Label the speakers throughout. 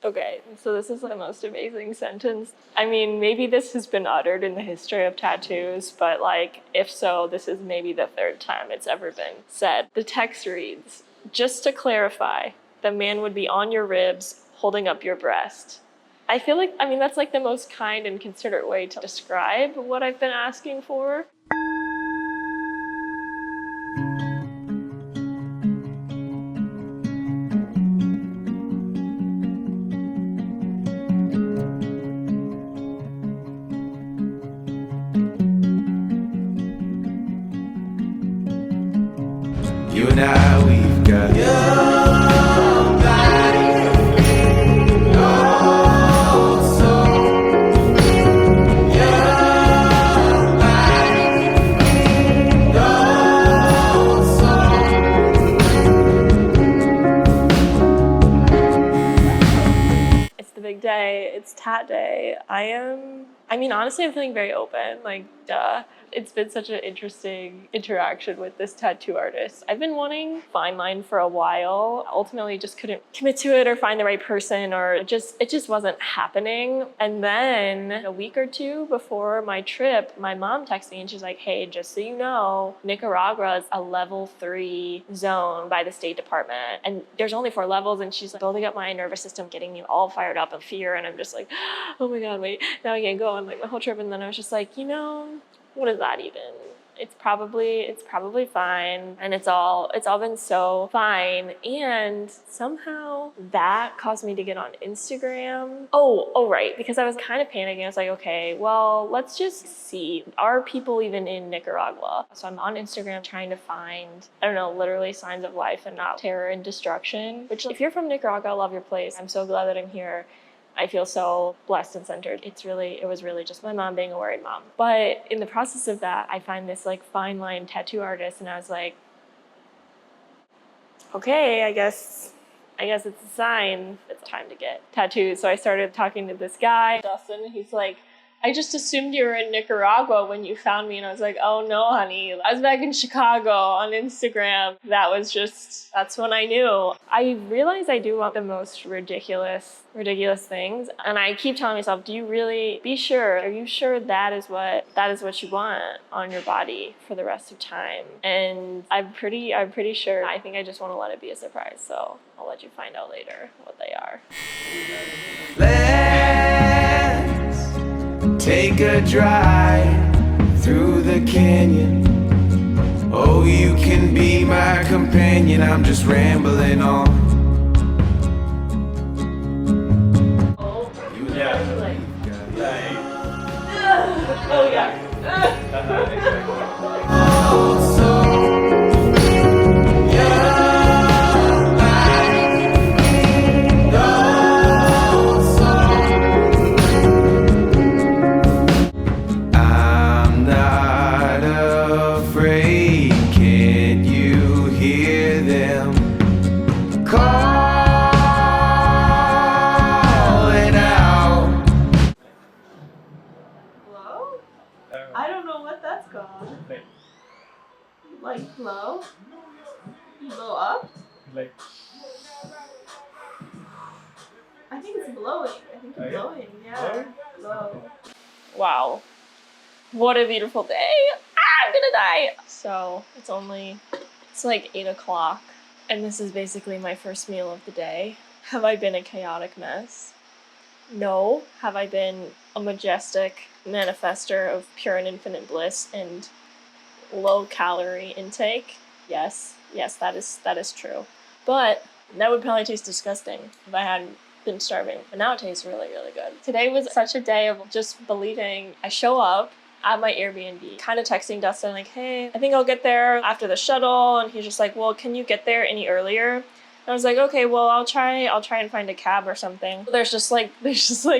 Speaker 1: Okay, so this is the most amazing sentence. I mean, maybe this has been uttered in the history of tattoos, but like, if so, this is maybe the third time it's ever been said. The text reads, just to clarify, the man would be on your ribs, holding up your breast. I feel like, I mean, that's like the most kind and considerate way to describe what I've been asking for.
Speaker 2: You and I, we've got your body, your soul, your body, your soul.
Speaker 1: It's the big day. It's tat day. I mean, honestly, I'm feeling very open. Like, duh. It's been such an interesting interaction with this tattoo artist. I've been wanting fine line for a while. Ultimately, just couldn't commit to it or find the right person, or it just wasn't happening. And then a week or two before my trip, my mom texted me and she's like, hey, just so you know, Nicaragua is a level 3 zone by the State Department. And there's only 4 levels. And she's like building up my nervous system, getting me all fired up in fear. And I'm just like, oh my God, wait, now I can't go on like the whole trip. And then I was just like, you know, what is that even? It's probably fine. And it's all been so fine. And somehow that caused me to get on Instagram. Oh, right. Because I was kind of panicking. I was like, okay, well, let's just see. Are people even in Nicaragua? So I'm on Instagram trying to find, I don't know, literally signs of life and not terror and destruction. Which, if you're from Nicaragua, I love your place. I'm so glad that I'm here. I feel so blessed and centered. It was really just my mom being a worried mom. But in the process of that, I find this like fine line tattoo artist, and I was like, okay, I guess it's a sign. It's time to get tattooed. So I started talking to this guy, Dustin. He's like, I just assumed you were in Nicaragua when you found me. And I was like, oh no, honey. I was back in Chicago on Instagram. That's when I knew. I realize I do want the most ridiculous things. And I keep telling myself, are you sure that is what you want on your body for the rest of time? And I'm pretty sure. I think I just want to let it be a surprise. So I'll let you find out later what they are.
Speaker 2: Let's take a drive through the canyon. Oh, you can be my companion. I'm just rambling on.
Speaker 1: Oh yeah.
Speaker 2: I'm not afraid. Can't you hear them calling out?
Speaker 1: Hello? I don't know what that's called. Like blow? You blow up?
Speaker 3: Like,
Speaker 1: I think it's blowing. I think you're blowing. Yeah.
Speaker 3: Blowing?
Speaker 1: Blow. Wow. What a beautiful day. I'm gonna die. So it's like 8 o'clock. And this is basically my first meal of the day. Have I been a chaotic mess? No. Have I been a majestic manifester of pure and infinite bliss and low calorie intake? Yes, that is true. But that would probably taste disgusting if I hadn't been starving. But now it tastes really, really good. Today was such a day of just believing. I show up at my Airbnb, kind of texting Dustin like, hey, I think I'll get there after the shuttle. And he's just like, well, can you get there any earlier? And I was like, okay, well, I'll try and find a cab or something. There's just like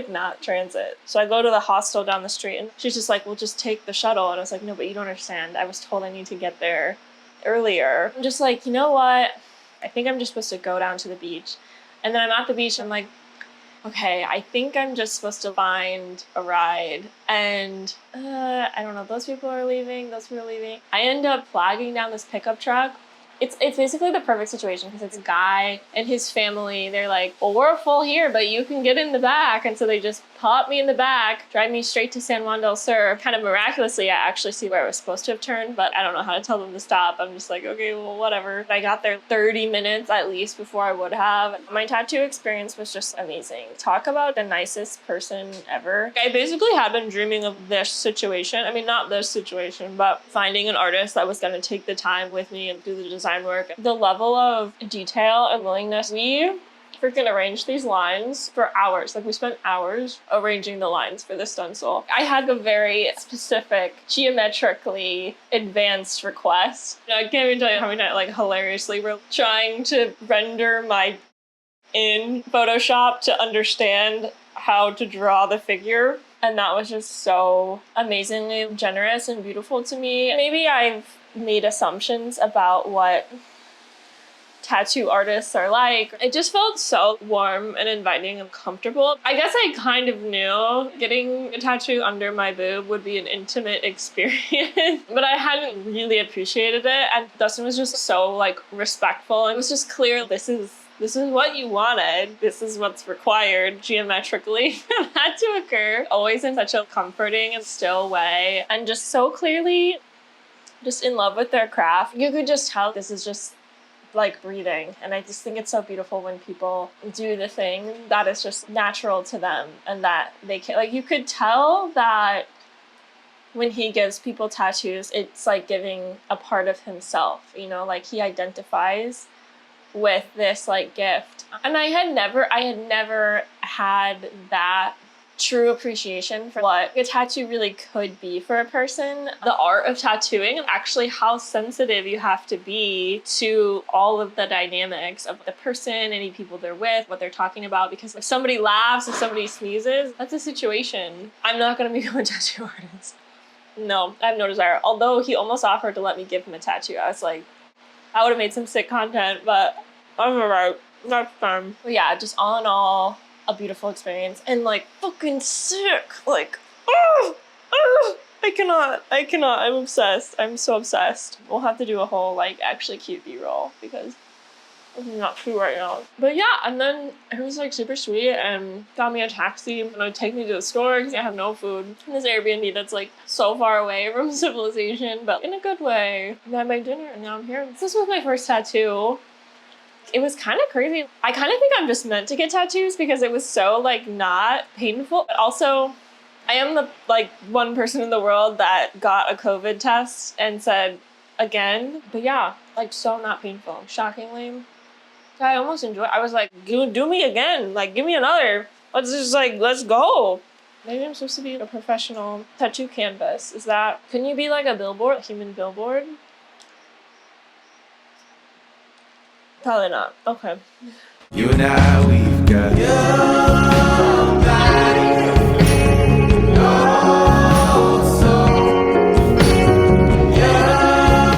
Speaker 1: not transit. So I go to the hostel down the street and she's just like, well, just take the shuttle. And I was like, no, but you don't understand. I was told I need to get there earlier. I'm just like, you know what? I think I'm just supposed to go down to the beach. And then I'm at the beach. I'm like, okay, I think I'm just supposed to find a ride. And I don't know, those people are leaving. I end up flagging down this pickup truck It's basically the perfect situation because it's a guy and his family. They're like, well, we're full here, but you can get in the back. And so they just pop me in the back, drive me straight to San Juan del Sur. Kind of miraculously, I actually see where I was supposed to have turned, but I don't know how to tell them to stop. I'm just like, okay, well, whatever. I got there 30 minutes at least before I would have. My tattoo experience was just amazing. Talk about the nicest person ever. I basically had been dreaming of this situation. I mean, not this situation, but finding an artist that was going to take the time with me and do the design work. The level of detail and willingness. We freaking arranged these lines for hours. Like, we spent hours arranging the lines for this stencil. I had a very specific, geometrically advanced request. I can't even tell you how many times, like, hilariously, we're trying to render my in Photoshop to understand how to draw the figure. And that was just so amazingly generous and beautiful to me. Maybe I've made assumptions about what tattoo artists are like. It just felt so warm and inviting and comfortable. I guess I kind of knew getting a tattoo under my boob would be an intimate experience, but I hadn't really appreciated it. And Dustin was just so like respectful. It was just clear this is what you wanted. This is what's required geometrically for that to occur. Always in such a comforting and still way, and just so clearly just in love with their craft. You could just tell this is just like breathing. And I just think it's so beautiful when people do the thing that is just natural to them and that they can, like, you could tell that when he gives people tattoos, it's like giving a part of himself, you know, like he identifies with this like gift. And I had never had that true appreciation for what a tattoo really could be for a person. The art of tattooing, and actually how sensitive you have to be to all of the dynamics of the person, any people they're with, what they're talking about. Because if somebody laughs, if somebody sneezes, that's a situation. I'm not gonna become a tattoo artist. No, I have no desire. Although he almost offered to let me give him a tattoo. I was like, I would have made some sick content, but I'm alright. Next time. But yeah, just all in all, a beautiful experience and like fucking sick. Like, I cannot. I'm obsessed. I'm so obsessed. We'll have to do a whole like actually cute B-roll because I'm not true right now. But yeah, and then it was like super sweet and got me a taxi and would take me to the store because I have no food. In this Airbnb that's like so far away from civilization, but in a good way. I had my dinner and now I'm here. This was my first tattoo. It was kind of crazy. I kind of think I'm just meant to get tattoos because it was so like not painful. But also, I am the like one person in the world that got a COVID test and said again. But yeah, like so not painful. Shockingly. I almost enjoyed it. I was like, do me again. Like, give me another. Let's go. Maybe I'm supposed to be a professional tattoo canvas. Can you be like a billboard, a human billboard? Probably not. Okay.
Speaker 2: You and I, we've got